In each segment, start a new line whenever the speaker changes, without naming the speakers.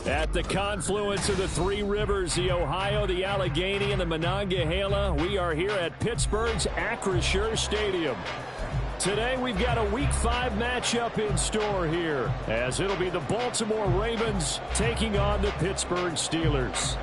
At the confluence of the three rivers, the Ohio, the Allegheny, and the Monongahela, we are here at Pittsburgh's Acrisure Stadium. Today we've got a Week 5 matchup in store here, as it'll be the Baltimore Ravens taking on the Pittsburgh Steelers.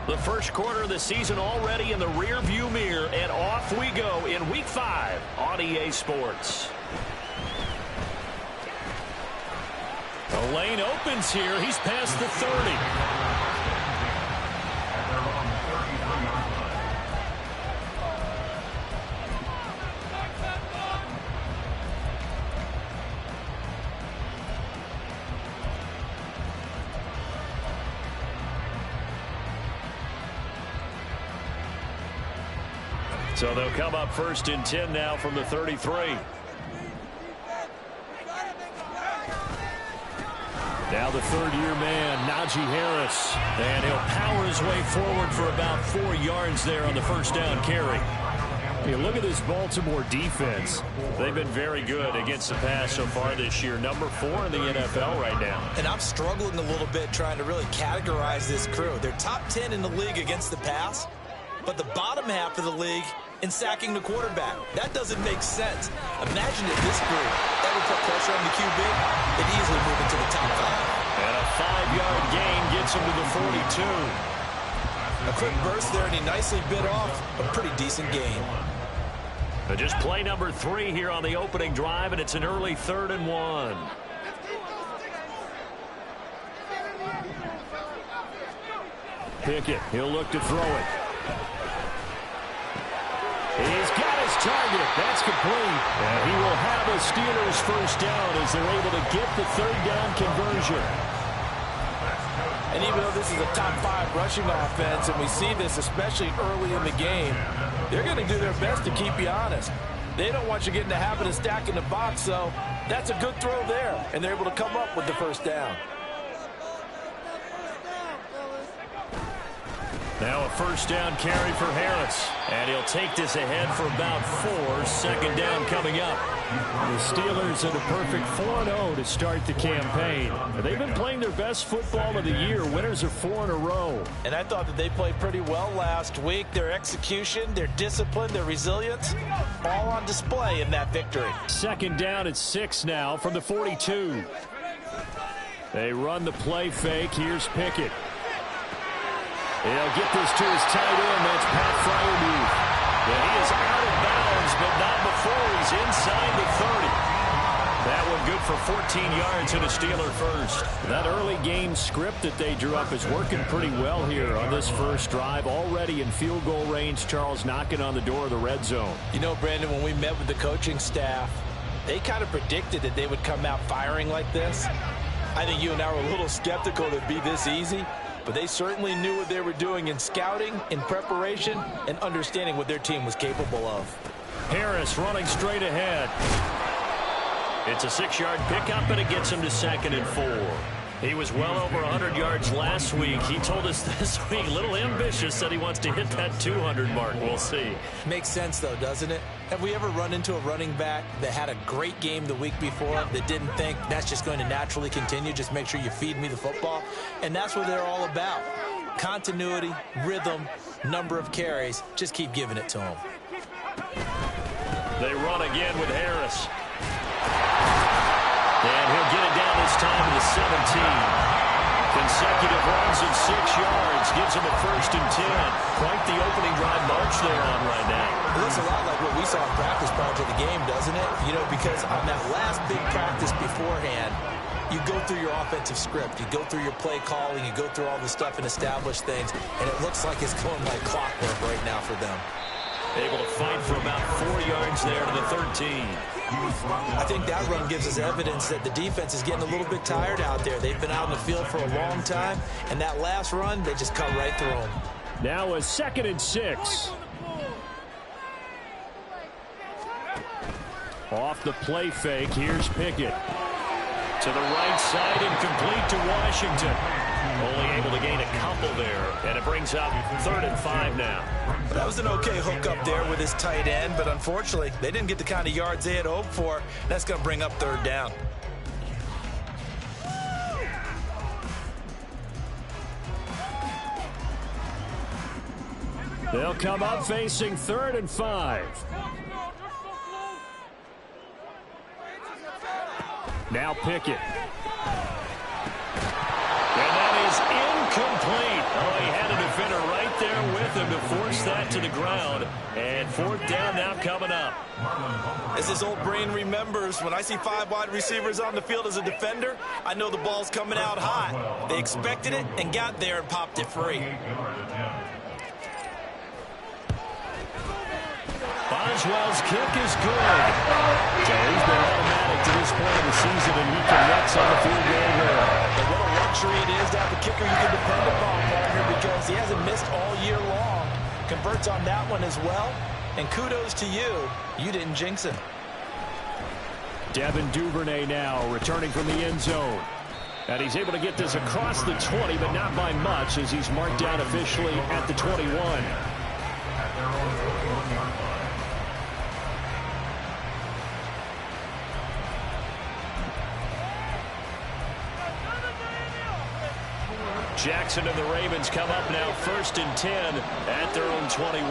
The first quarter of the season already in the rear-view mirror, and off we go in Week 5 on EA Sports. The lane opens here. He's past the 30. So they'll come up first and 10 now from the 33. Now the third-year man, Najee Harris. And he'll power his way forward for about 4 yards there on the first down carry.
You look at this Baltimore defense. They've been very good against the pass so far this year. Number 4 in the NFL right now.
And I'm struggling a little bit trying to really categorize this crew. They're top 10 in the league against the pass, but the bottom half of the league in sacking the quarterback. That doesn't make sense. Imagine if this group ever put pressure on the QB, they'd easily move into the top 5.
And a 5-yard gain gets him to the 42.
A quick burst there, and he nicely bit off a pretty decent gain.
But just play number 3 here on the opening drive, and it's an early 3rd and 1.
Pickett, he'll look to throw it. He's got his target. That's complete. And he will have a Steelers first down as they're able to get the third down conversion.
And even though this is a top 5 rushing offense, and we see this especially early in the game, they're going to do their best to keep you honest. They don't want you getting the habit of stacking the box, so that's a good throw there. And they're able to come up with the first down.
Now a first down carry for Harris. And he'll take this ahead for about 4. Second down coming up.
The Steelers at a perfect 4-0 to start the campaign. They've been playing their best football of the year. Winners of 4 in a row.
And I thought that they played pretty well last week. Their execution, their discipline, their resilience, all on display in that victory.
Second down at 6 now from the 42. They run the play fake. Here's Pickett. He'll get this to his tight end. That's Pat Freiermuth.
Yeah, he is out of bounds, but not before he's inside the 30. That one good for 14 yards and a Steeler first.
That early game script that they drew up is working pretty well here on this first drive. Already in field goal range, Charles knocking on the door of the red zone.
You know, Brandon, when we met with the coaching staff, they kind of predicted that they would come out firing like this. I think you and I were a little skeptical that it'd be this easy. But they certainly knew what they were doing in scouting, in preparation, and understanding what their team was capable of.
Harris running straight ahead. It's a 6-yard pickup, and it gets him to 2nd and 4. He was well over 100 yards last week. He told us this week, a little ambitious, said he wants to hit that 200 mark. We'll see.
Makes sense, though, doesn't it? Have we ever run into a running back that had a great game the week before that didn't think that's just going to naturally continue? Just make sure you feed me the football. And that's what they're all about. Continuity, rhythm, number of carries. Just keep giving it to them.
They run again with Harris. And he'll get it down this time to the 17. Consecutive runs of 6 yards gives him a 1st and 10. Quite the opening drive march they're on right now.
It looks a lot like what we saw in practice prior to the game, doesn't it? You know, because on that last big practice beforehand, you go through your offensive script, you go through your play calling, you go through all the stuff and establish things, and it looks like it's going like clockwork right now for them.
Able to fight for about 4 yards there to the 13.
I think that run gives us evidence that the defense is getting a little bit tired out there. They've been out in the field for a long time, and that last run, they just cut right through them.
Now a 2nd and 6. Off the play fake, here's Pickett.
To the right side and complete to Washington. Only able to gain a couple fumble there, and it brings up 3rd and 5 now.
That was an okay hook up there with his tight end, but unfortunately, they didn't get the kind of yards they had hoped for. That's going to bring up 3rd down.
They'll come up facing 3rd and 5. Now Pickett. And that is incomplete. Oh, he had a defender right there with him to force that to the ground. And 4th down now coming up.
As his old brain remembers, when I see 5 wide receivers on the field as a defender, I know the ball's coming out hot. They expected it and got there and popped it free.
Boswell's kick is good. So he's been automatic to this point of the season, and he connects on the field goal there.
And what a luxury it is to have a kicker you can depend upon, partner, because he hasn't missed all year long. Converts on that one as well. And kudos to you. You didn't jinx him.
Devin Duvernay now returning from the end zone. And he's able to get this across the 20, but not by much, as he's marked down officially at the 21. Jackson and the Ravens come up now 1st and 10 at their own 21.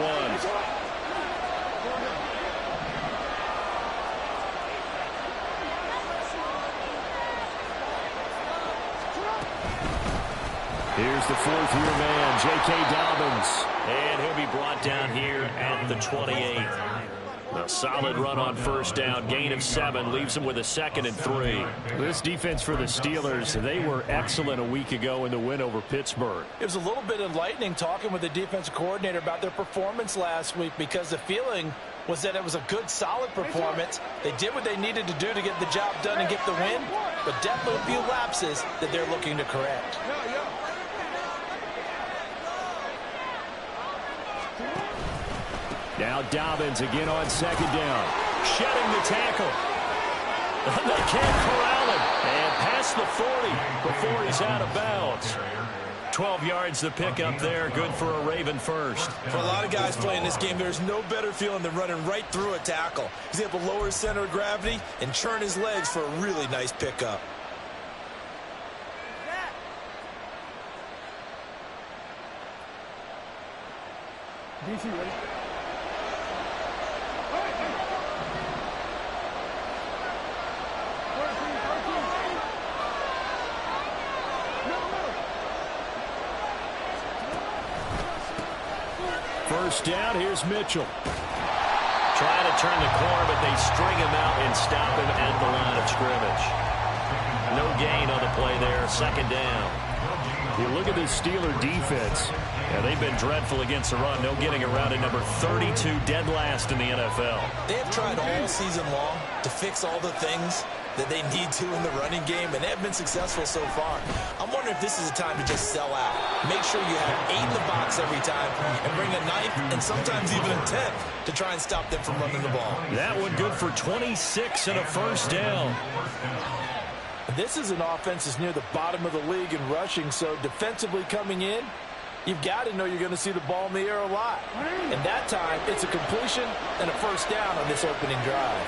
Here's the 4th-year man, J.K. Dobbins.
And he'll be brought down here at the 28. A solid run on 1st down. Gain of 7 leaves him with a 2nd and 3.
This defense for the Steelers, they were excellent a week ago in the win over Pittsburgh.
It was a little bit enlightening talking with the defensive coordinator about their performance last week, because the feeling was that it was a good, solid performance. They did what they needed to do to get the job done and get the win, but definitely a few lapses that they're looking to correct.
Now Dobbins again on 2nd down. Shedding the tackle. They can't corral him. And past the 40 before he's out of bounds. 12 yards to pick up there. Good for a Raven first.
For a lot of guys playing this game, there's no better feeling than running right through a tackle. He's able to lower his center of gravity and churn his legs for a really nice pickup.
DC ready?
First down, here's Mitchell.
Trying to turn the corner, but they string him out and stop him at the line of scrimmage. No gain on the play there. 2nd down.
You look at this Steeler defense. Yeah, they've been dreadful against the run. No getting around at number 32, dead last in the NFL.
They have tried all season long to fix all the things that they need to in the running game, and they have been successful so far. I'm wondering if this is a time to just sell out. Make sure you have 8 in the box every time and bring a 9th and sometimes even a 10th to try and stop them from running the ball.
That one good for 26 and a 1st down.
This is an offense that's near the bottom of the league in rushing, so defensively coming in, you've got to know you're going to see the ball in the air a lot. And that time, it's a completion and a 1st down on this opening drive.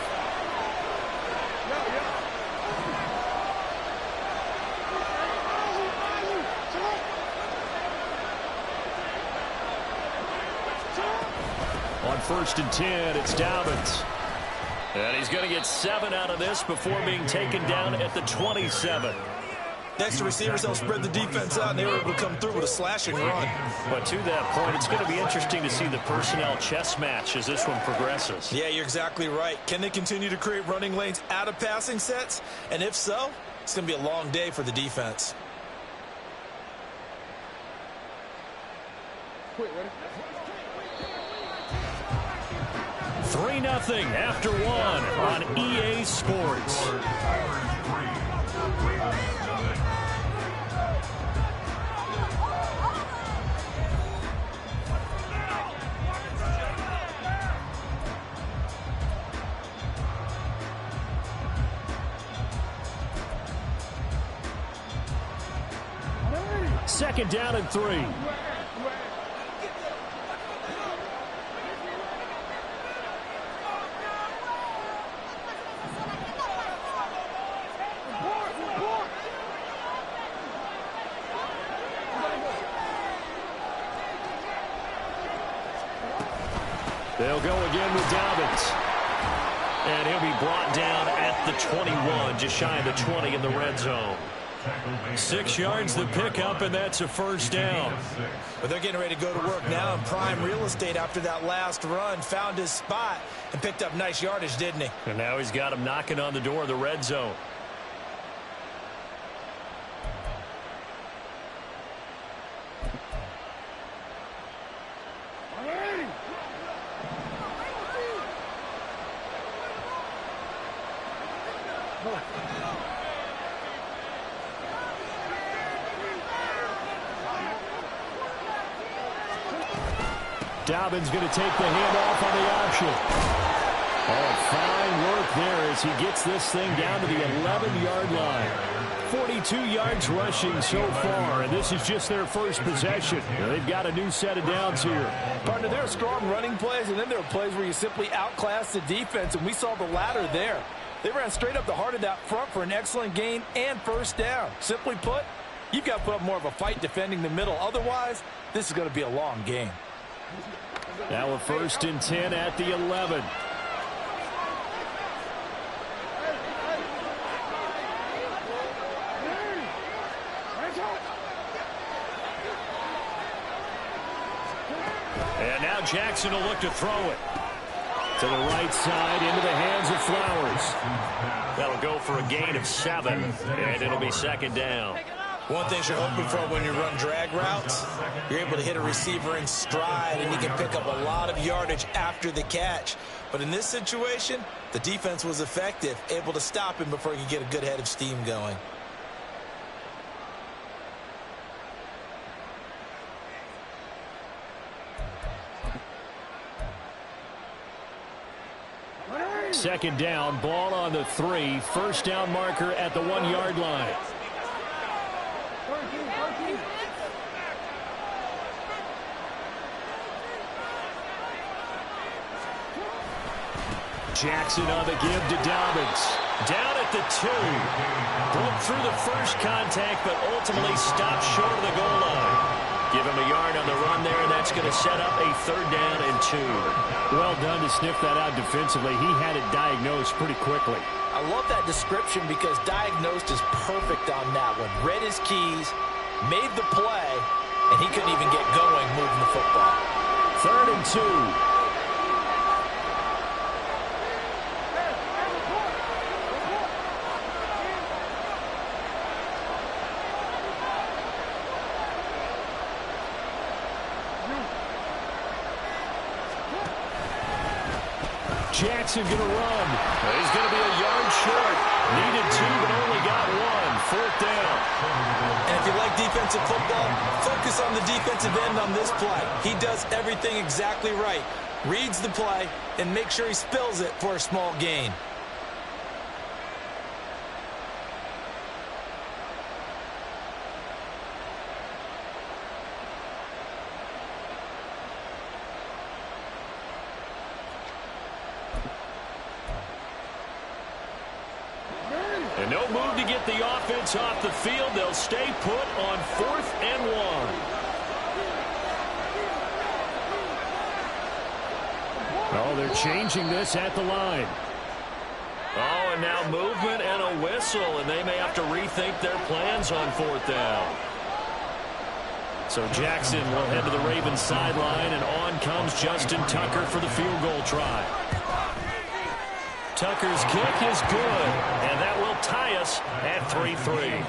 On 1st and 10, it's Dobbins. And he's going to get 7 out of this before being taken down at the 27.
Next to receivers, they'll spread the defense out, and they were able to come through with a slashing run.
But to that point, it's going to be interesting to see the personnel chess match as this one progresses.
Yeah, you're exactly right. Can they continue to create running lanes out of passing sets? And if so, it's going to be a long day for the defense.
Quick, ready?
3-0 after 1 on EA Sports. second down and 3. They'll go again with Dobbins.
And he'll be brought down at the 21, just shy of the 20 in the red zone.
6 yards the pickup, and that's a first down.
But they're getting ready to go to work now in prime real estate after that last run. Found his spot and picked up nice yardage, didn't he?
And now he's got him knocking on the door of the red zone.
Dobbins going to take the handoff on the option. Oh, fine work there as he gets this thing down to the 11-yard line. 42 yards rushing so far, and this is just their first possession. They've got a new set of downs here.
Partner, there are strong running plays, and then there are plays where you simply outclass the defense, and we saw the latter there. They ran straight up the heart of that front for an excellent gain and first down. Simply put, you've got to put up more of a fight defending the middle. Otherwise, this is going to be a long game.
Now a 1st and 10 at the 11.
And now Jackson will look to throw it.
To the right side, into the hands of Flowers.
That'll go for a gain of 7, and it'll be second down.
One thing you're hoping for when you run drag routes, you're able to hit a receiver in stride, and he can pick up a lot of yardage after the catch. But in this situation, the defense was effective, able to stop him before he could get a good head of steam going.
Second down, ball on the 3. First down marker at the 1-yard line. Jackson on the give to Dobbins.
Down at the 2. Broke through the first contact, but ultimately stopped short of the goal line. Give him a yard on the run there, and that's going to set up a 3rd down and 2.
Well done to sniff that out defensively. He had it diagnosed pretty quickly.
I love that description because diagnosed is perfect on that one. Read his keys, made the play, and he couldn't even get going moving the football.
3rd and 2. Jackson going to run.
He's going to be a yard short. Needed 2, but only got 1. 4th down.
And if you like defensive football, focus on the defensive end on this play. He does everything exactly right. Reads the play and makes sure he spills it for a small gain.
And no move to get the offense off the field. They'll stay put on 4th and 1.
Oh, they're changing this at the line.
Oh, and now movement and a whistle, and they may have to rethink their plans on 4th down.
So Jackson will head to the Ravens sideline, and on comes Justin Tucker for the field goal try. Tucker's kick is good, and that will tie us at 3-3.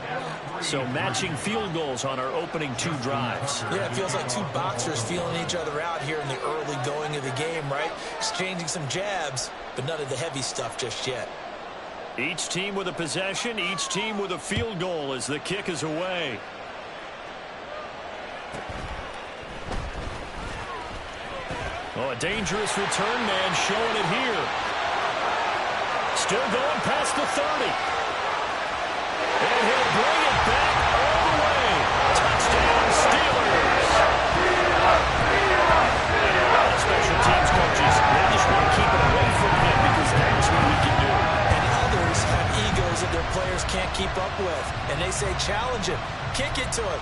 So matching field goals on our opening 2 drives.
Yeah, it feels like 2 boxers feeling each other out here in the early going of the game, right? Exchanging some jabs, but none of the heavy stuff just yet.
Each team with a possession, each team with a field goal as the kick is away. Oh, a dangerous return man showing it here. Still going past the 30. And he'll bring it back all the way. Touchdown,
say challenge him. Kick it to him.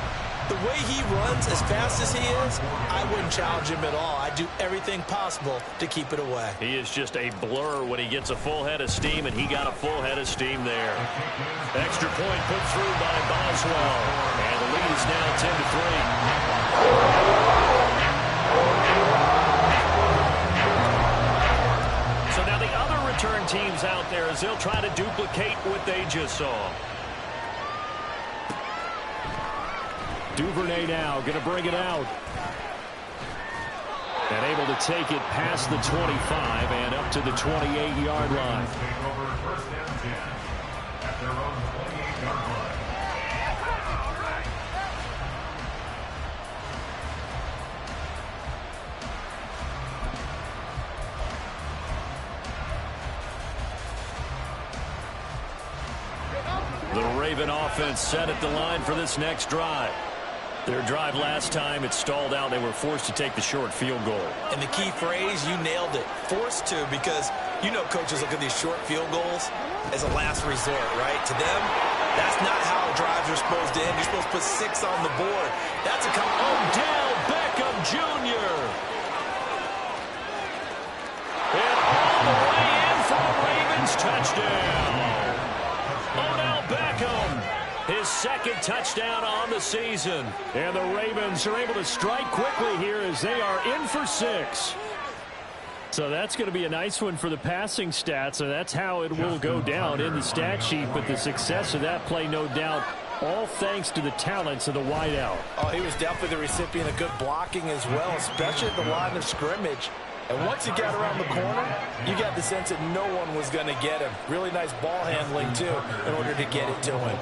The way he runs as fast as he is, I wouldn't challenge him at all. I'd do everything possible to keep it away.
He is just a blur when he gets a full head of steam, and he got a full head of steam there. Extra point put through by Boswell. And the lead is now 10-3. So now the other return teams out there as they'll try to duplicate what they just saw.
Duvernay now going to bring it out. And able to take it past the 25 and up to the 28-yard line.
The Raven offense set at the line for this next drive. Their drive last time, it stalled out. They were forced to take the short field goal.
And the key phrase, you nailed it. Forced to, because you know coaches look at these short field goals as a last resort, right? To them, that's not how drives are supposed to end. You're supposed to put 6 on the board. That's a come.
Odell Beckham Jr. And all the way in for a Ravens touchdown. Odell Beckham. His second touchdown on the season.
And the Ravens are able to strike quickly here as they are in for 6. So that's going to be a nice one for the passing stats, and that's how it will go down in the stat sheet. But the success of that play, no doubt, all thanks to the talents of the wideout.
Oh, he was definitely the recipient of good blocking as well, especially at the line of scrimmage. And once he got around the corner, you got the sense that no one was going to get him. Really nice ball handling, too, in order to get it to him.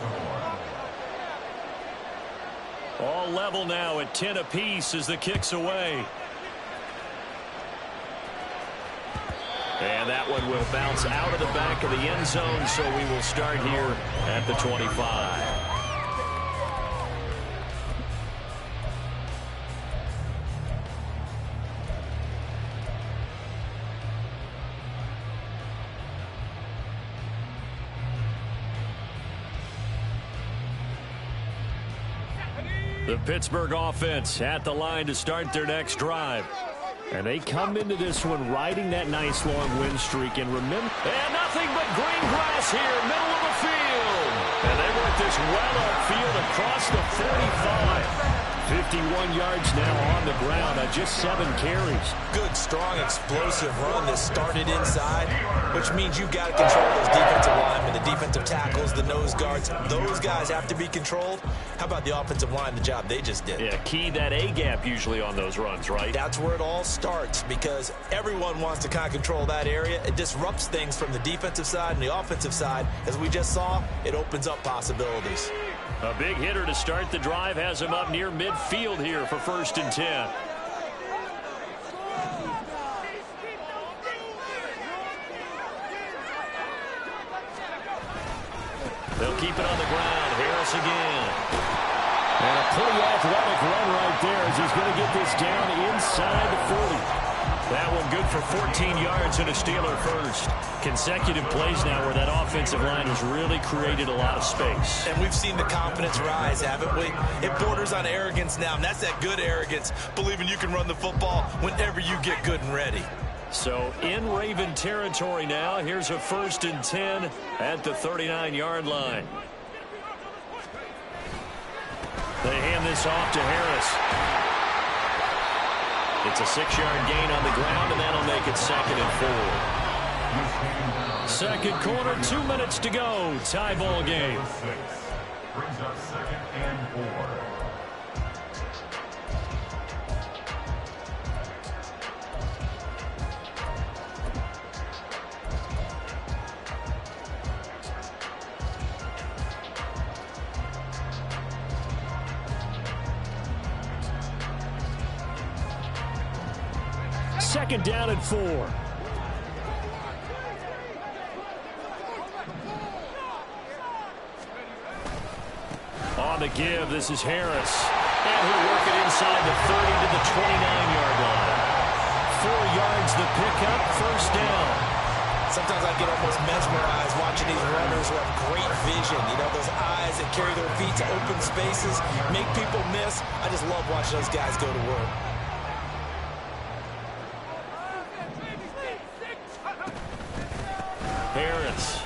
All level now at 10 apiece as the kick's away. And that one will bounce out of the back of the end zone, so we will start here at the 25. The Pittsburgh offense at the line to start their next drive.
And they come into this one riding that nice long win streak. And remember,
and nothing but green grass here, middle of the field. And they work this well upfield across the 45.
51 yards now on the ground on just 7 carries.
Good, strong, explosive run that started inside, which means you've got to control those defensive linemen, the defensive tackles, the nose guards. Those guys have to be controlled. How about the offensive line, the job they just did?
Yeah, key that A-gap usually on those runs, right?
That's where it all starts, because everyone wants to kind of control that area. It disrupts things from the defensive side and the offensive side. As we just saw, it opens up possibilities.
A big hitter to start the drive has him up near midfield here for 1st and 10. They'll keep it on the ground. Harris again.
And a pretty athletic run right there as he's going to get this down inside the 40.
That one good for 14 yards and a Steeler first. Consecutive plays now where that offensive line has really created a lot of space.
And we've seen the confidence rise, haven't we? It borders on arrogance now, and that's that good arrogance, believing you can run the football whenever you get good and ready.
So in Raven territory now, here's a 1st and 10 at the 39-yard line. They hand this off to Harris. It's a 6-yard gain on the ground, and that'll make it 2nd and 4. Second quarter, 2 minutes to go. Tie ball game.
Brings up 2nd and 4.
Second down and 4.
On the give, this is Harris. And he'll work it inside the 30 to the 29-yard line. 4 yards the pickup, 1st down.
Sometimes I get almost mesmerized watching these runners who have great vision. You know, those eyes that carry their feet to open spaces, make people miss. I just love watching those guys go to work.
Harris.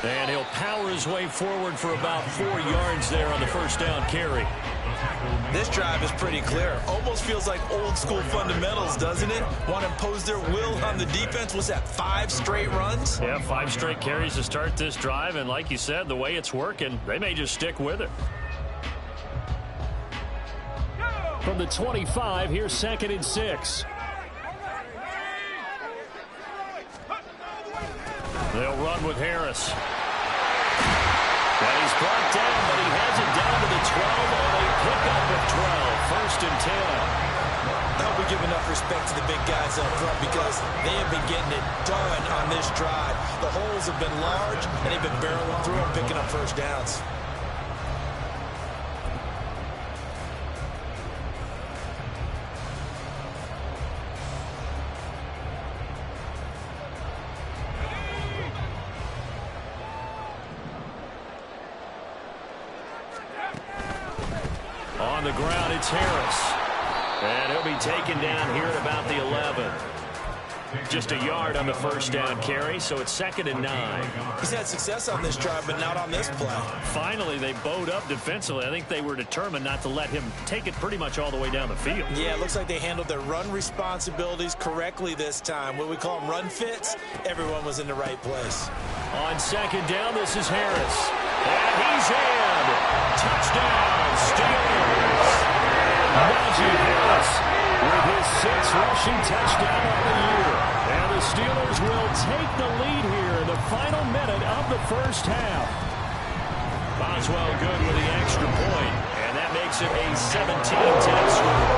And he'll power his way forward for about 4 yards there on the first down carry.
This drive is pretty clear. Almost feels like old school fundamentals, doesn't it? Want to impose their will on the defense. What's that, 5 straight runs?
Yeah, 5 straight carries to start this drive. And like you said, the way it's working, they may just stick with it.
From the 25, here's 2nd and 6. They'll run with Harris. And he's brought down, but he has it down to the 12 on a pickup of 12. 1st and 10.
I hope we give enough respect to the big guys up front because they have been getting it done on this drive. The holes have been large, and they've been barreling through and picking up first downs.
On the ground, it's Harris. And he'll be taken down here at about the 11. Just a yard on the first down carry, so it's 2nd and 9.
He's had success on this drive, but not on this play.
Finally, they bowed up defensively. I think they were determined not to let him take it pretty much all the way down the field.
Yeah, it looks like they handled their run responsibilities correctly this time. What we call them run fits, everyone was in the right place.
On 2nd down, this is Harris. And he's in. Touchdown, Steelers. Najee Harris with his 6th rushing touchdown of the year. And the Steelers will take the lead here in the final minute of the first half. Boswell good with the extra point, and that makes it a 17-10 score.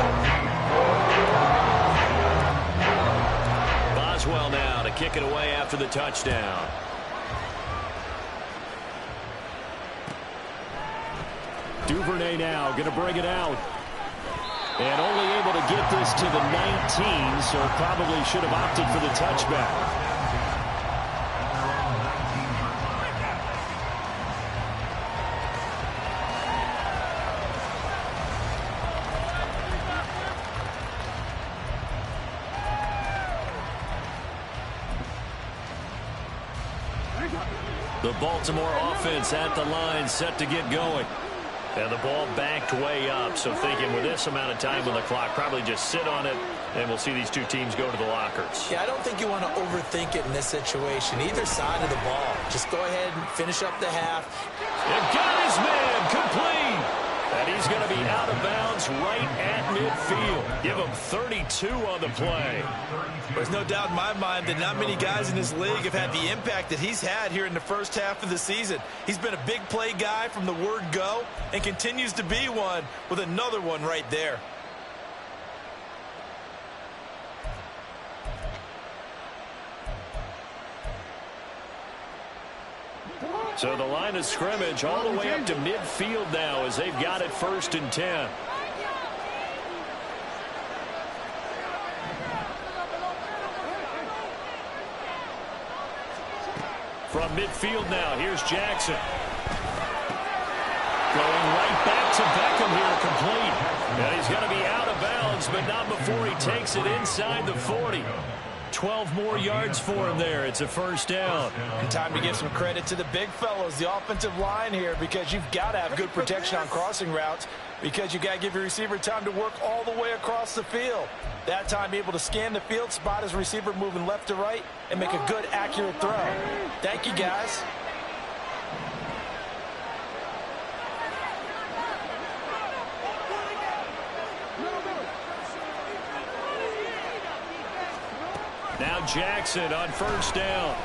Boswell now to kick it away after the touchdown. Duvernay now going to bring it out. And only able to get this to the 19, so probably should have opted for the touchback. The Baltimore offense at the line, set to get going. And the ball backed way up, so thinking with this amount of time on the clock, probably just sit on it, and we'll see these two teams go to the lockers.
Yeah, I don't think you want to overthink it in this situation, either side of the ball. Just go ahead and finish up the half.
And got his man complete. And he's going to be out of bounds right at midfield. Give him 32 on the play.
There's no doubt in my mind that not many guys in this league have had the impact that he's had here in the first half of the season. He's been a big play guy from the word go and continues to be one with another one right there.
So the line of scrimmage all the way up to midfield now as they've got it 1st and 10. From midfield now, here's Jackson. Going right back to Beckham here, complete. And he's going to be out of bounds, but not before he takes it inside the 40. 12 more yards for him there. It's a first down.
And time to give some credit to the big fellows, the offensive line here, because you've got to have good protection on crossing routes, because you've got to give your receiver time to work all the way across the field. That time able to scan the field, spot his receiver moving left to right, and make a good, accurate throw. Thank you, guys.
Now Jackson on first down.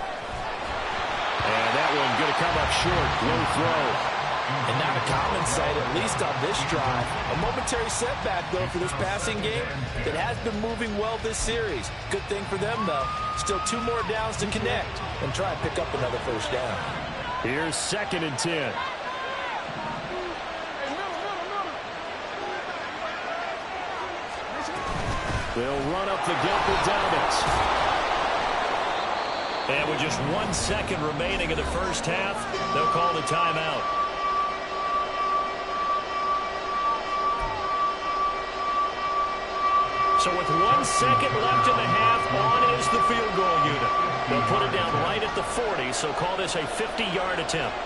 And that one going to come up short. Low throw.
And not a common sight, at least on this drive. A momentary setback, though, for this passing game that has been moving well this series. Good thing for them, though. Still 2 more downs to connect and try and pick up another first down.
Here's 2nd and 10. They'll run up the gut with Dobbins.
And with just 1 second remaining in the first half, they'll call the timeout. So with 1 second left in the half, on is the field goal unit. They'll put it down right at the 40, so call this a 50-yard attempt.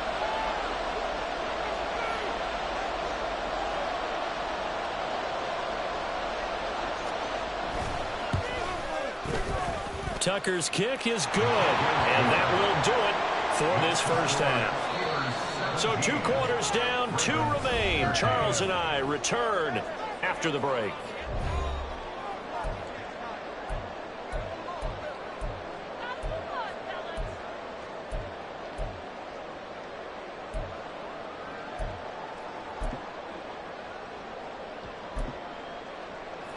Tucker's kick is good, and that will do it for this first half. So 2 quarters down, 2 remain. Charles and I return after the break.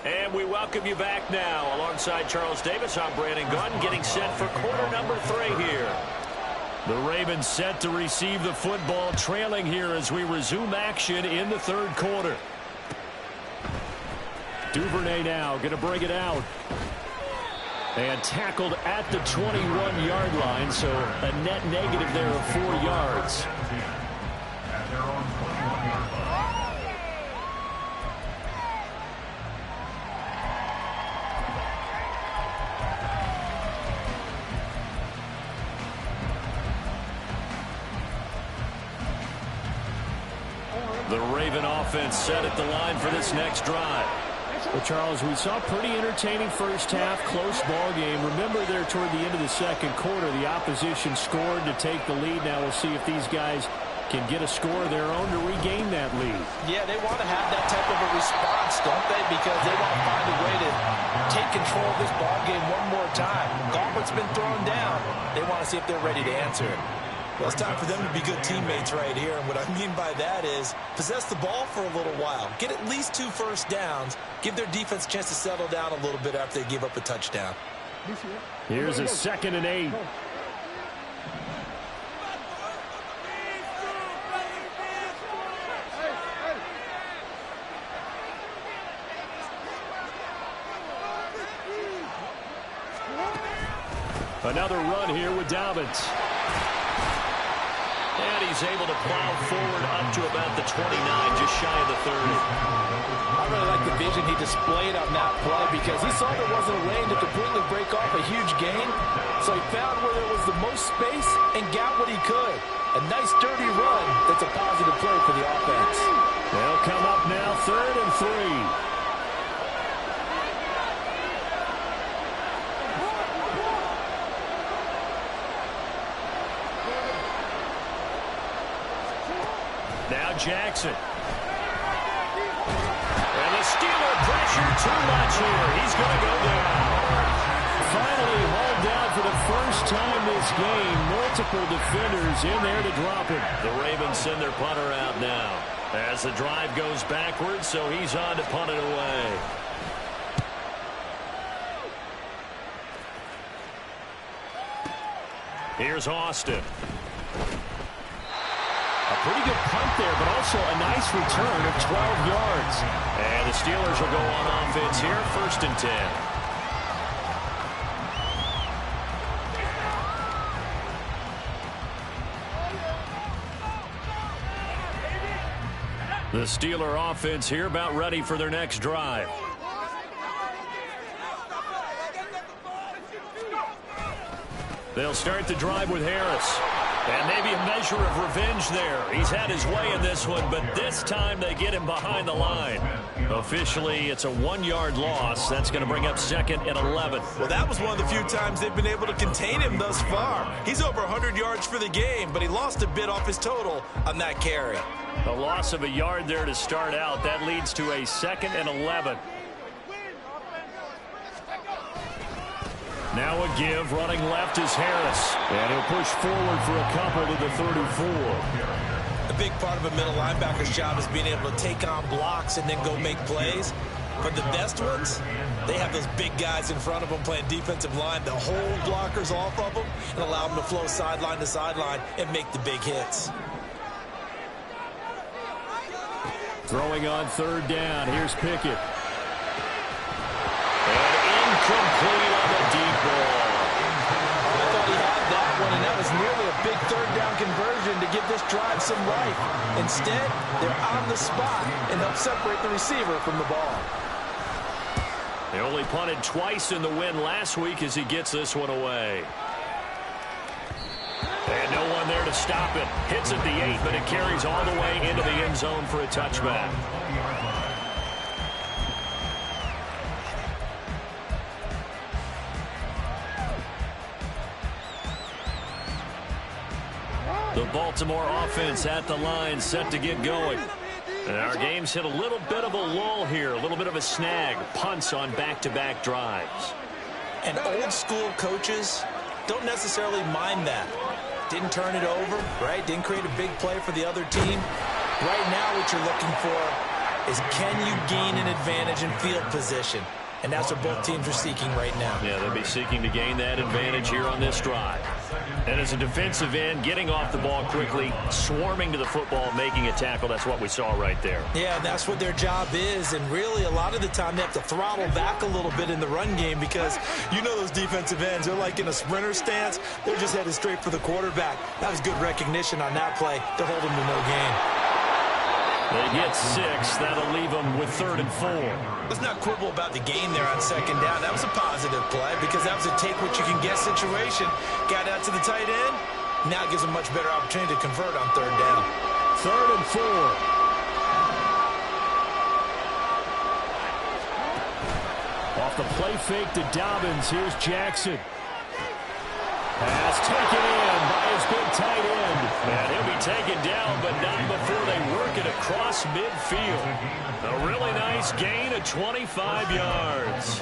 And we welcome you back now. Alongside Charles Davis, I'm Brandon Gunn, getting set for quarter number 3 here. The Ravens set to receive the football, trailing here as we resume action in the 3rd quarter.
Duvernay now going to bring it out. And tackled at the 21-yard line, so a net negative there of 4 yards.
At their own 21-yard line.
The Raven offense set at the line for this next drive.
Well, Charles, we saw a pretty entertaining first half, close ball game. Remember there toward the end of the 2nd quarter, the opposition scored to take the lead. Now we'll see if these guys can get a score of their own to regain that lead.
Yeah, they want to have that type of a response, don't they? Because they want to find a way to take control of this ball game one more time. Gauntlet's been thrown down. They want to see if they're ready to answer it.
Well, it's time for them to be good teammates right here. And what I mean by that is possess the ball for a little while. Get at least 2 first downs. Give their defense a chance to settle down a little bit after they give up a touchdown.
Here's a 2nd and 8. Another run here with Dobbins.
And he's able to plow forward up to about the 29, just shy of the 30.
I really like the vision he displayed on that play because he saw there wasn't a lane to completely break off a huge gain. So he found where there was the most space and got what he could. A nice dirty run that's a positive play for the offense.
They'll come up now 3rd and 3.
Now Jackson. And the Steeler pressure too much here. He's going to go down.
Finally hauled down for the first time this game. Multiple defenders in there to drop him.
The Ravens send their punter out now as the drive goes backwards, so he's on to punt it away. Here's Austin.
A pretty good punt there, but also a nice return of 12 yards.
And the Steelers will go on offense here, 1st and 10. The Steeler offense here about ready for their next drive. They'll start the drive with Harris. And maybe a measure of revenge there. He's had his way in this one, but this time they get him behind the line. Officially, it's a 1-yard loss. That's going to bring up 2nd and 11.
Well, that was one of the few times they've been able to contain him thus far. He's over 100 yards for the game, but he lost a bit off his total on that carry.
A loss of a yard there to start out. That leads to a 2nd and 11.
Now a give, running left is Harris. And he'll push forward for a couple to the 34.
A big part of a middle linebacker's job is being able to take on blocks and then go make plays. But the best ones, they have those big guys in front of them playing defensive line that hold blockers off of them and allow them to flow sideline to sideline and make the big hits.
Throwing on 3rd down. Here's Pickett.
And incomplete on the deep ball.
I thought he had conversion to give this drive some life. Instead, they're on the spot and help separate the receiver from the ball.
They only punted twice in the win last week as he gets this one away. And no one there to stop it. Hits at the 8, but it carries all the way into the end zone for a touchback. The Baltimore offense at the line, set to get going. And our game's hit a little bit of a lull here, a little bit of a snag. Punts on back-to-back drives.
And old-school coaches don't necessarily mind that. Didn't turn it over, right? Didn't create a big play for the other team. Right now what you're looking for is, can you gain an advantage in field position? And that's what both teams are seeking right now.
Yeah, they'll be seeking to gain that advantage here on this drive. And as a defensive end, getting off the ball quickly, swarming to the football, making a tackle, that's what we saw right there.
Yeah, that's what their job is. And really, a lot of the time, they have to throttle back a little bit in the run game because you know those defensive ends, they're like in a sprinter stance. They're just headed straight for the quarterback. That was good recognition on that play to hold them to no gain.
They get 6. That'll leave them with 3rd and 4.
Let's not quibble about the gain there on 2nd down. That was a positive play because that was a take-what-you-can-get situation. Got out to the tight end. Now it gives them much better opportunity to convert on 3rd down.
3rd and 4. Off the play fake to Dobbins. Here's Jackson. Pass taken in by his big tight end.
And he'll be taken down, but not before they work it across midfield. A really nice gain of 25 yards.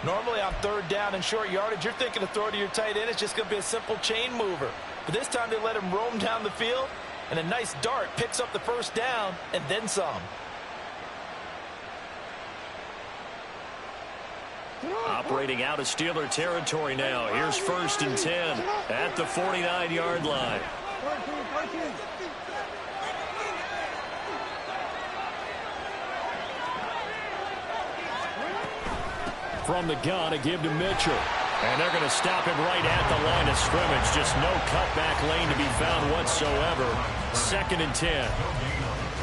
Normally on 3rd down and short yardage, you're thinking to throw to your tight end. It's just going to be a simple chain mover. But this time they let him roam down the field, and a nice dart picks up the 1st down and then some.
Operating out of Steeler territory now. Here's 1st and 10 at the 49-yard line.
From the gun, a give to Mitchell.
And they're going to stop him right at the line of scrimmage. Just no cutback lane to be found whatsoever. 2nd and 10.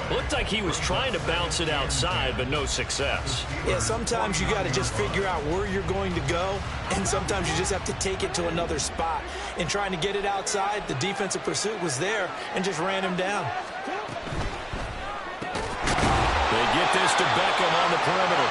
Looked like he was trying to bounce it outside, but no success.
Yeah, sometimes you got to just figure out where you're going to go, and sometimes you just have to take it to another spot. In trying to get it outside, the defensive pursuit was there and just ran him down.
They get this to Beckham on the perimeter.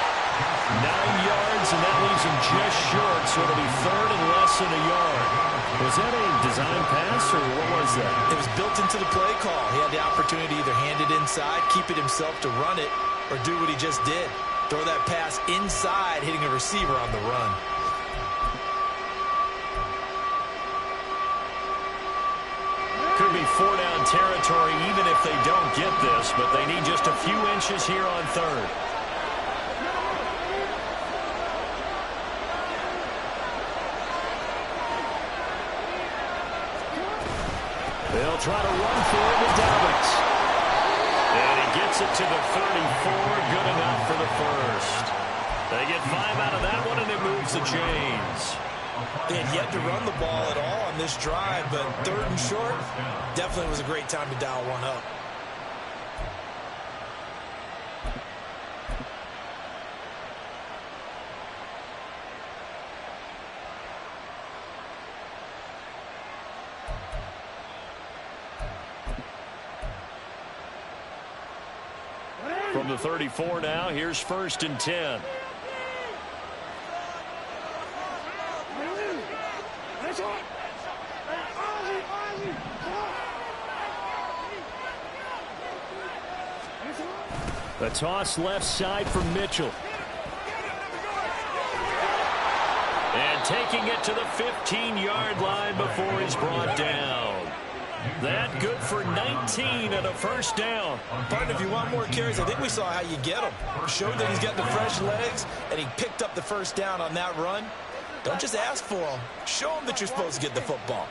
9 yards, and that leaves him just short, so it'll be 3rd and less than a yard. Was that a design pass, or what was that?
It was built into the play call. He had the opportunity to either hand it inside, keep it himself to run it, or do what he just did. Throw that pass inside, hitting a receiver on the run.
Could be 4-down territory even if they don't get this, but they need just a few inches here on 3rd.
They'll try to run for it with Dobbins.
And he gets it to the 34, good enough for the 1st. They get 5 out of that one, and it moves the chains.
They had yet to run the ball at all on this drive, but 3rd and short definitely was a great time to dial one up.
From the 34 now, here's 1st and 10.
The toss left side for Mitchell.
And taking it to the 15-yard line before he's brought down. That good for 19 and a 1st down.
Partner, if you want more carries, I think we saw how you get him. Showed that he's got the fresh legs, and he picked up the 1st down on that run. Don't just ask for him. Show him that you're supposed to get the football.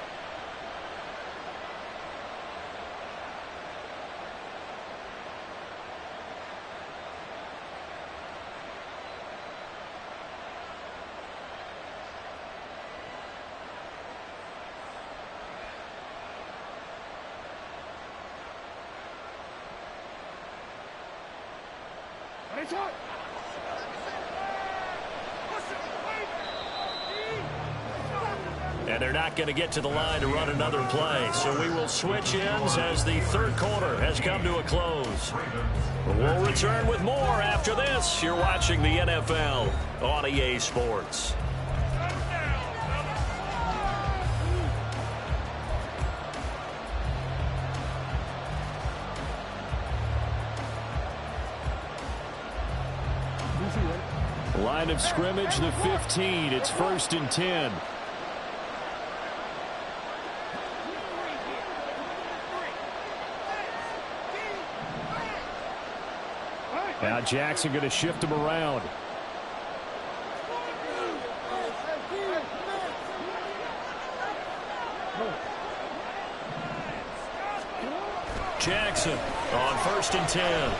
And they're not going to get to the line to run another play. So we will switch ends as the third quarter has come to a close. We'll return with more after this. You're watching the NFL on EA Sports. Line of scrimmage, the 15. It's 1st and 10. Now Jackson going to shift him around. Jackson on 1st and 10.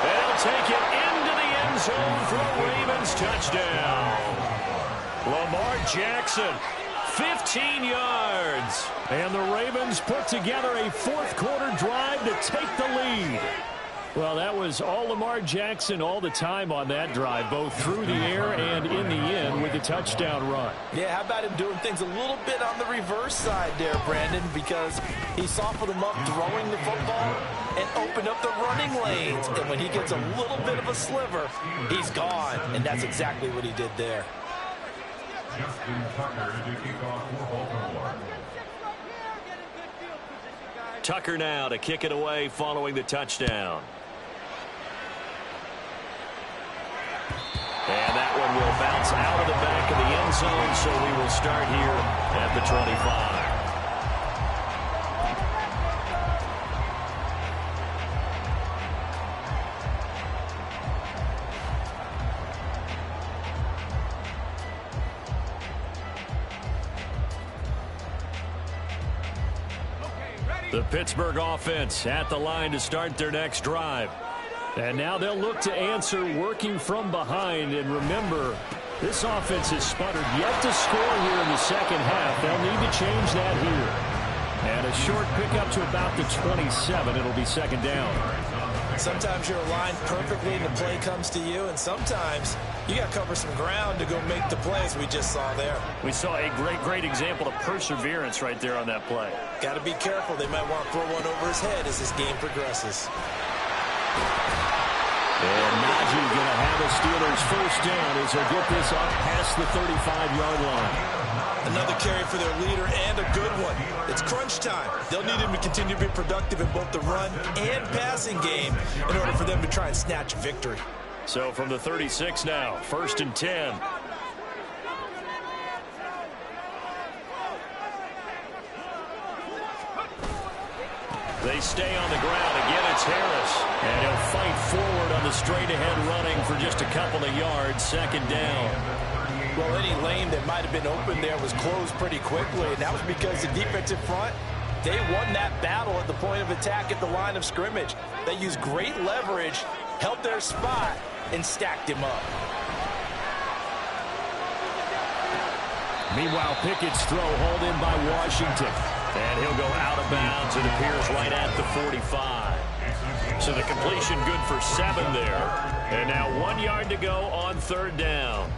They'll take it into the end zone for a Ravens touchdown. Lamar Jackson, 15 yards. And the Ravens put together a fourth quarter drive to take the lead. Well, that was all Lamar Jackson all the time on that drive, both through the air and in the end with the touchdown run.
Yeah, how about him doing things a little bit on the reverse side there, Brandon, because he softened him up throwing the football and opened up the running lanes. And when he gets a little bit of a sliver, he's gone. And that's exactly what he did there.
Justin Tucker to kick off for Baltimore.
Tucker now to kick it away following the touchdown. And that one will bounce out of the back of the end zone, so we will start here at the 25. The Pittsburgh offense at the line to start their next drive. And now they'll look to answer working from behind. And remember, this offense has sputtered yet to score here in the second half. They'll need to change that here. And a short pickup to about the 27. It'll be second down.
Sometimes you're aligned perfectly and the play comes to you, and sometimes you got to cover some ground to go make the play, as we just saw there.
We saw a great example of perseverance right there on that play.
Got to be careful. They might want to throw one over his head as this game progresses.
And Najee going to have a Steelers first down as they'll get this up past the 35-yard line.
Another carry for their leader and a good one. It's crunch time. They'll need him to continue to be productive in both the run and passing game in order for them to try and snatch a victory.
So from the 36 now, 1st and 10. They stay on the ground. Again, it's Harris. And he'll fight forward on the straight-ahead running for just a couple of yards. Second down.
Well, any lane that might have been open there was closed pretty quickly, and that was because the defensive front, they won that battle at the point of attack at the line of scrimmage. They used great leverage, held their spot, and stacked him up.
Meanwhile, Pickett's throw hauled in by Washington. And he'll go out of bounds. It appears right at the 45. So the completion good for 7 there. And now 1 yard to go on third down.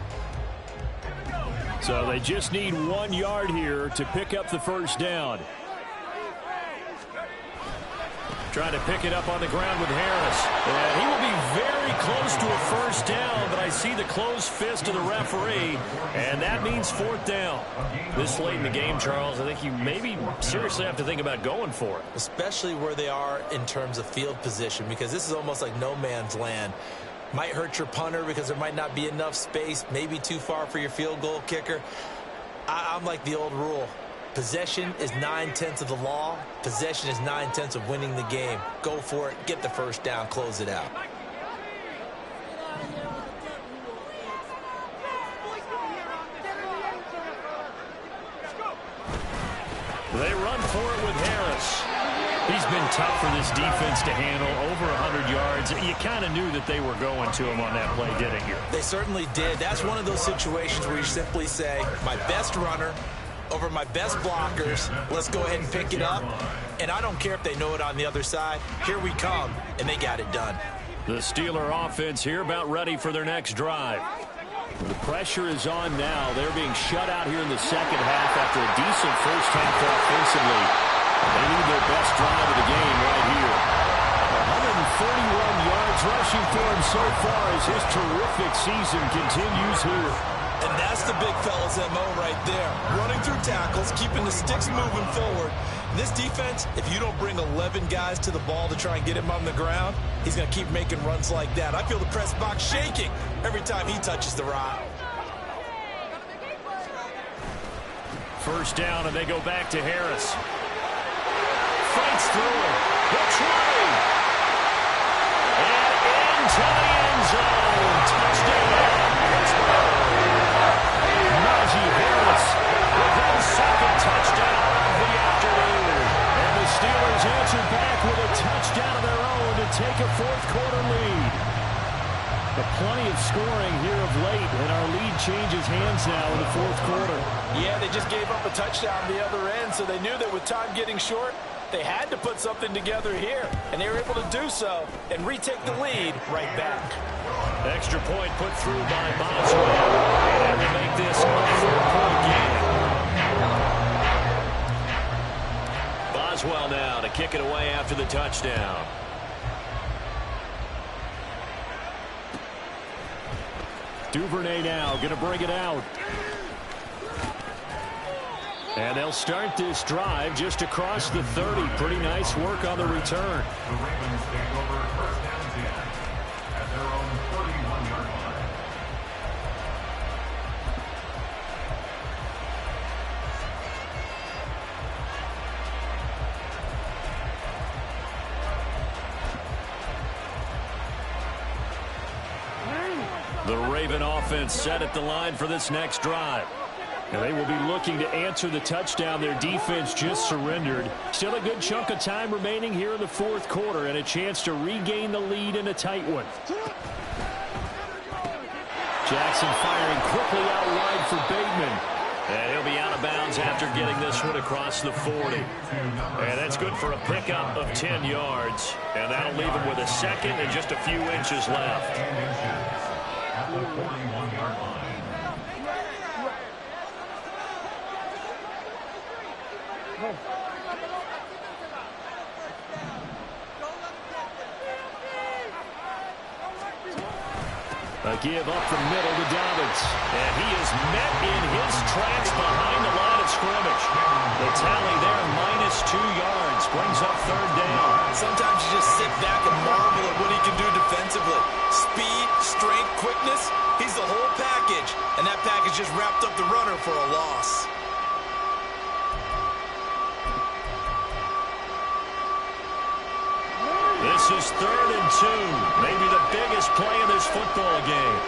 So they just need 1 yard here to pick up the first down. Trying to pick it up on the ground with Harris. And he will be very close to a first down, but I see the closed fist of the referee, and that means 4th down. This late in the game, Charles, I think you maybe seriously have to think about going for it.
Especially where they are in terms of field position, because this is almost like no man's land. Might hurt your punter because there might not be enough space, maybe too far for your field goal kicker. I'm like the old rule. Possession is 9/10 of the law. Possession is 9/10 of winning the game. Go for it. Get the first down. Close it out.
They run for it with Harris. He's been tough for this defense to handle, over 100 yards. You kind of knew that they were going to him on that play, didn't you?
They certainly did. That's one of those situations where you simply say, my best runner over my best blockers. Let's go ahead and pick it up. And I don't care if they know it on the other side. Here we come, and they got it done.
The Steeler offense here about ready for their next drive. The pressure is on now. They're being shut out here in the second half after a decent first half offensively. They need their best drive of the game right here. 141 yards rushing for him so far as his terrific season continues here.
And that's the big fella's MO right there. Running through tackles, keeping the sticks moving forward. This defense, if you don't bring 11 guys to the ball to try and get him on the ground, he's going to keep making runs like that. I feel the press box shaking every time he touches the rock.
First down, and they go back to Harris. Fights through it. Hits right. And into the end zone. Touchdown. Najee Harris with his second touchdown of the afternoon. And the Steelers answer back with a touchdown of their own to take a fourth-quarter lead. But plenty of scoring here of late, and our lead changes hands now in the fourth quarter.
Yeah, they just gave up a touchdown on the other end, so they knew that with time getting short, they had to put something together here, and they were able to do so and retake the lead right back.
Extra point put through by Boswell, and to make this a 4-point game. Boswell now to kick it away after the touchdown. Duvernay now going to bring it out. And they'll start this drive just across the 30. Pretty nice work on the return.
The Ravens take over first and 10 at their own 31-yard line.
The Raven offense set at the line for this next drive. And they will be looking to answer the touchdown their defense just surrendered. Still a good chunk of time remaining here in the fourth quarter and a chance to regain the lead in a tight one. Jackson firing quickly out wide for Bateman. And he'll be out of bounds after getting this one across the 40. And that's good for a pickup of 10 yards. And that'll leave him with a second and just a few inches left.
At the 41-yard line.
A give up the middle to Dobbins. And he is met in his tracks behind the line of scrimmage. The tally there, -2 yards, brings up third down.
Sometimes you just sit back and marvel at what he can do defensively. Speed, strength, quickness, he's the whole package. And that package just wrapped up the runner for a loss.
This is 3rd and 2. Maybe the biggest play of this football game.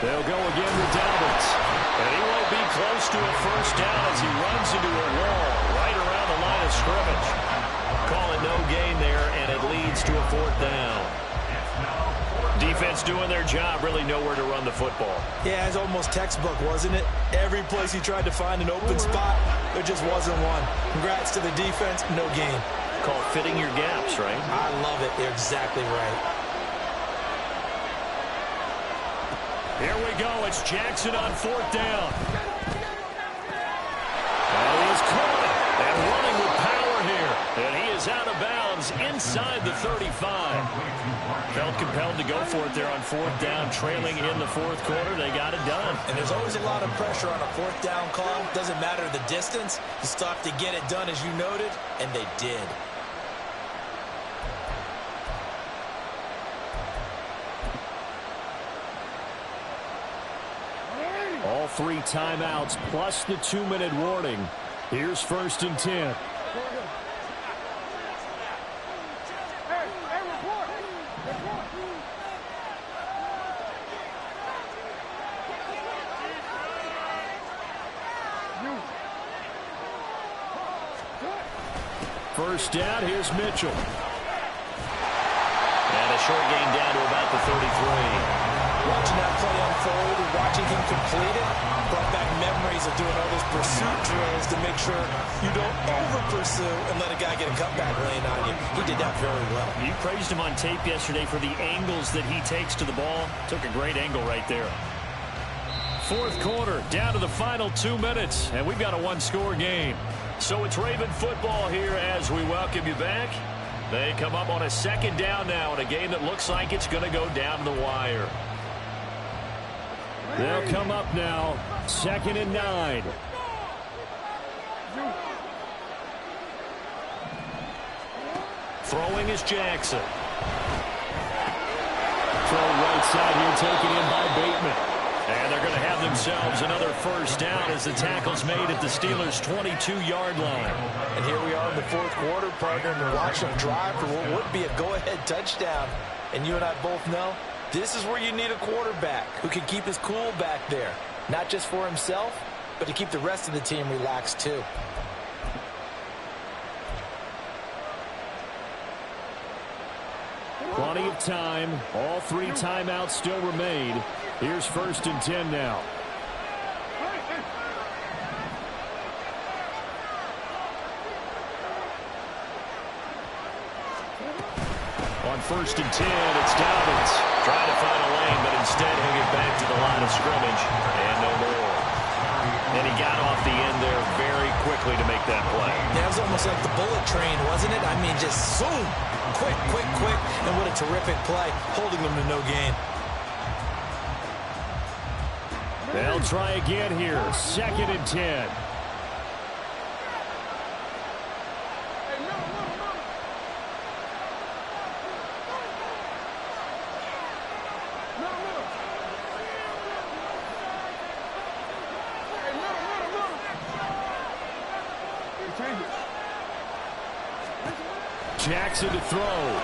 They'll go again with Dobbins. And he won't be close to a first down as he runs into a wall right around the line of scrimmage. Call it no gain there, and it leads to a 4th down. Defense doing their job, really nowhere to run the football.
Yeah, it's almost textbook, wasn't it? Every place he tried to find an open spot, there just wasn't one. Congrats to the defense, no gain.
Call fitting your gaps, right?
I love it. They're exactly right.
Here we go. It's Jackson on 4th down. And he is caught and running with power here. And he is out of bounds inside the 35. Felt compelled to go for it there on 4th down, trailing in the fourth quarter. They got it done.
And there's always a lot of pressure on a 4th down call. Doesn't matter the distance. You still have to get it done, as you noted, and they did.
All 3 timeouts plus the 2-minute warning. Here's 1st and 10. First down, here's Mitchell.
short gain down to about the 33.
Watching that play unfold and watching him complete it brought back memories of doing all those pursuit drills to make sure you don't over-pursue and let a guy get a cutback lane on you. He did that very well.
You praised him on tape yesterday for the angles that he takes to the ball. Took a great angle right there.
Fourth quarter, down to the final 2 minutes, and we've got a one-score game.
So it's Raven football here as we welcome you back. They come up on a second down now in a game that looks like it's going to go down to the wire.
They'll come up now, 2nd and 9.
Throwing is Jackson.
Throw right side here, taken in by Bateman. And they're going to have themselves another first down as the tackle's made at the Steelers' 22-yard line.
And here we are in the fourth quarter, partner, and watching them drive for what would be a go-ahead touchdown. And you and I both know this is where you need a quarterback who can keep his cool back there. Not just for himself, but to keep the rest of the team relaxed too.
Plenty of time. All 3 timeouts still remain. Here's 1st and 10 now. On 1st and 10, it's Dobbins.
Trying to find a lane, but instead he'll get back to the line of scrimmage. And no more. And he got off the end there very quickly to make that play.
That was almost like the bullet train, wasn't it? I mean, just zoom. Quick, quick, quick. And what a terrific play, holding them to no gain.
They'll try again here. 2nd and 10. Jackson to throw.
And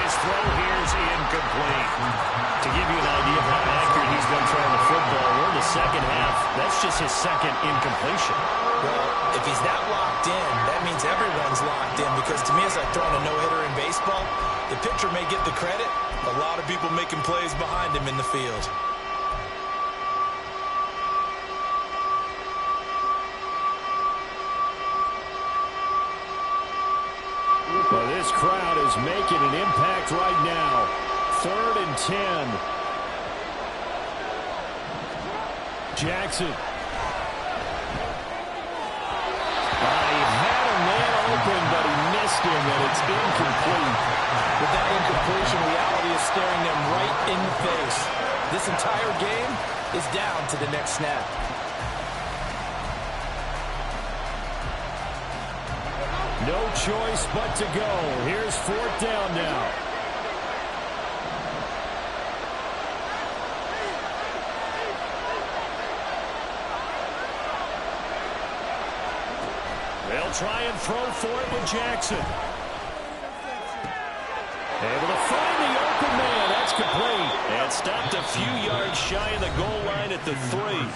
his throw here is incomplete. To give you an idea of how accurate he's been throwing the football, we're in the second half. That's just his second incompletion.
Well, if he's that locked in, that means everyone's locked in, because to me, it's like throwing a no-hitter in baseball. The pitcher may get the credit, a lot of people making plays behind him in the field.
Well, this crowd is making an impact right now. 3rd and 10. Jackson. He had a man open, but he missed him, and it's incomplete.
With that incompletion, reality is staring them right in the face. This entire game is down to the next snap.
No choice but to go. Here's 4th down now. They'll try and throw for it with Jackson. Able to find the open man. That's complete.
And stopped a few yards shy of the goal line at the 3.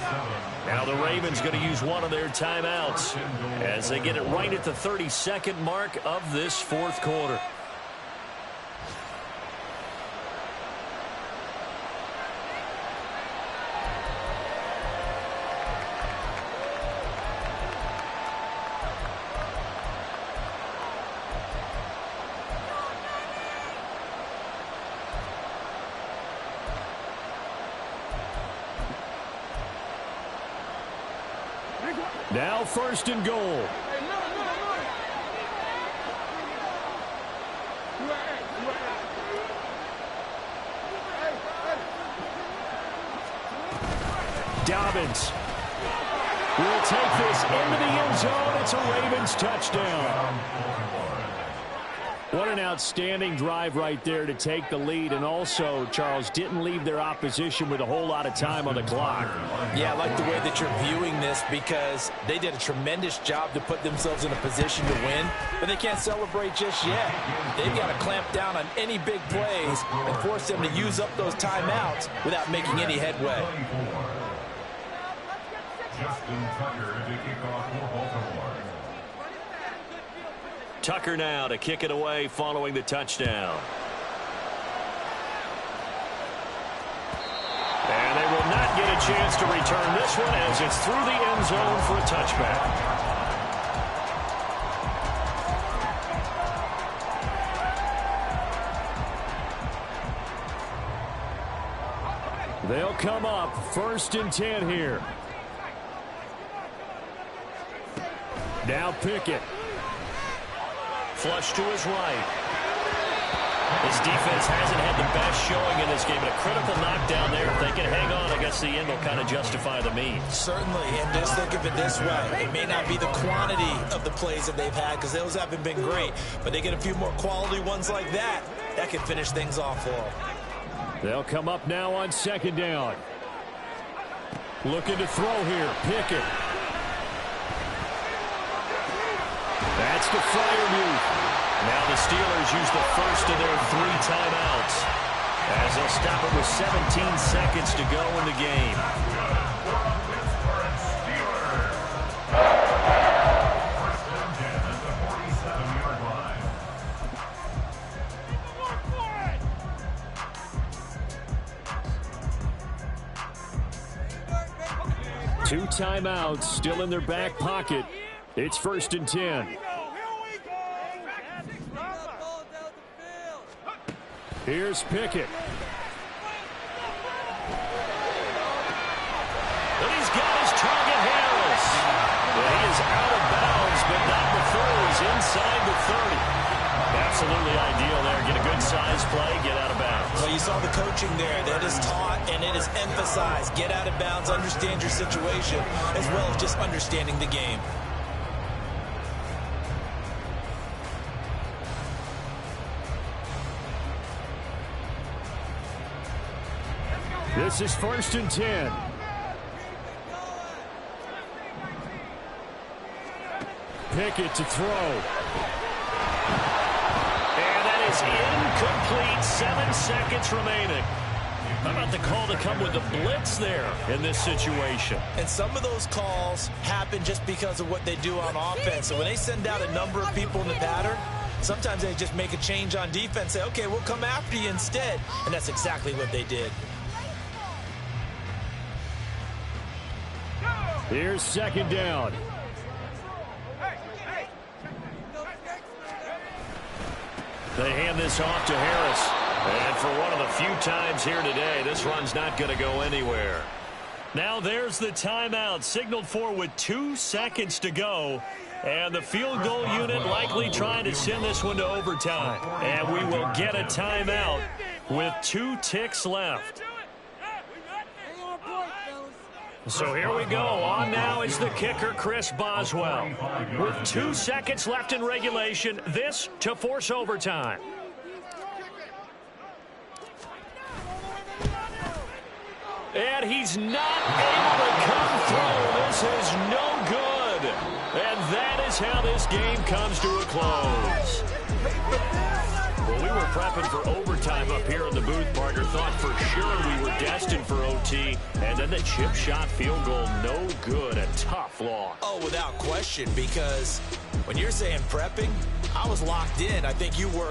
Now the Ravens going to use one of their timeouts as they get it right at the 32nd mark of this fourth quarter.
Now 1st and goal. Dobbins will take this into the end zone. It's a Ravens touchdown. What an outstanding drive right there to take the lead, and also, Charles, didn't leave their opposition with a whole lot of time on the clock.
Yeah, I like the way that you're viewing this, because they did a tremendous job to put themselves in a position to win, but they can't celebrate just yet. They've got to clamp down on any big plays and force them to use up those timeouts without making any headway.
Justin Tucker to kick off for Baltimore.
Tucker now to kick it away following the touchdown. And they will not get a chance to return this one as it's through the end zone for a touchback.
They'll come up 1st and 10 here. Now Pickett.
Flush to his right. His defense hasn't had the best showing in this game. A critical knockdown there. If they can hang on, I guess the end will kind of justify the means.
Certainly, and just think of it this way. It may not be the quantity of the plays that they've had because those haven't been great, but they get a few more quality ones like that. That can finish things off for them.
They'll come up now on 2nd down. Looking to throw here. Pickett. That's to Freiermuth.
Now the Steelers use the first of their 3 timeouts as they'll stop it with 17 seconds to go in the game.
Two timeouts still in their back pocket. It's 1st and 10. Here's Pickett.
And he's got his target, Harris. And he is out of bounds, but not before he's inside the 30. Absolutely ideal there. Get a good size play, get out of bounds.
Well, you saw the coaching there. That is taught and it is emphasized. Get out of bounds, understand your situation, as well as just understanding the game.
This is 1st and 10. Pickett to throw.
And that is incomplete. 7 seconds remaining. How about the call to come with the blitz there in this situation?
And some of those calls happen just because of what they do on offense. So when they send out a number of people in the pattern, sometimes they just make a change on defense, say, okay, we'll come after you instead. And that's exactly what they did.
Here's 2nd down.
They hand this off to Harris. And for one of the few times here today, this run's not going to go anywhere. Now there's the timeout signaled for with 2 seconds to go. And the field goal unit likely trying to send this one to overtime. And we will get a timeout with 2 ticks left. So here we go. On now is the kicker, Chris Boswell. With 2 seconds left in regulation, this to force overtime. And he's not able to come through. This is no good. And that is how this game comes to a close. Well, we were prepping for overtime up here in the booth, partner. Thought for sure we were destined for OT. And then the chip shot field goal, no good. A tough loss.
Oh, without question, because when you're saying prepping, I was locked in. I think you were.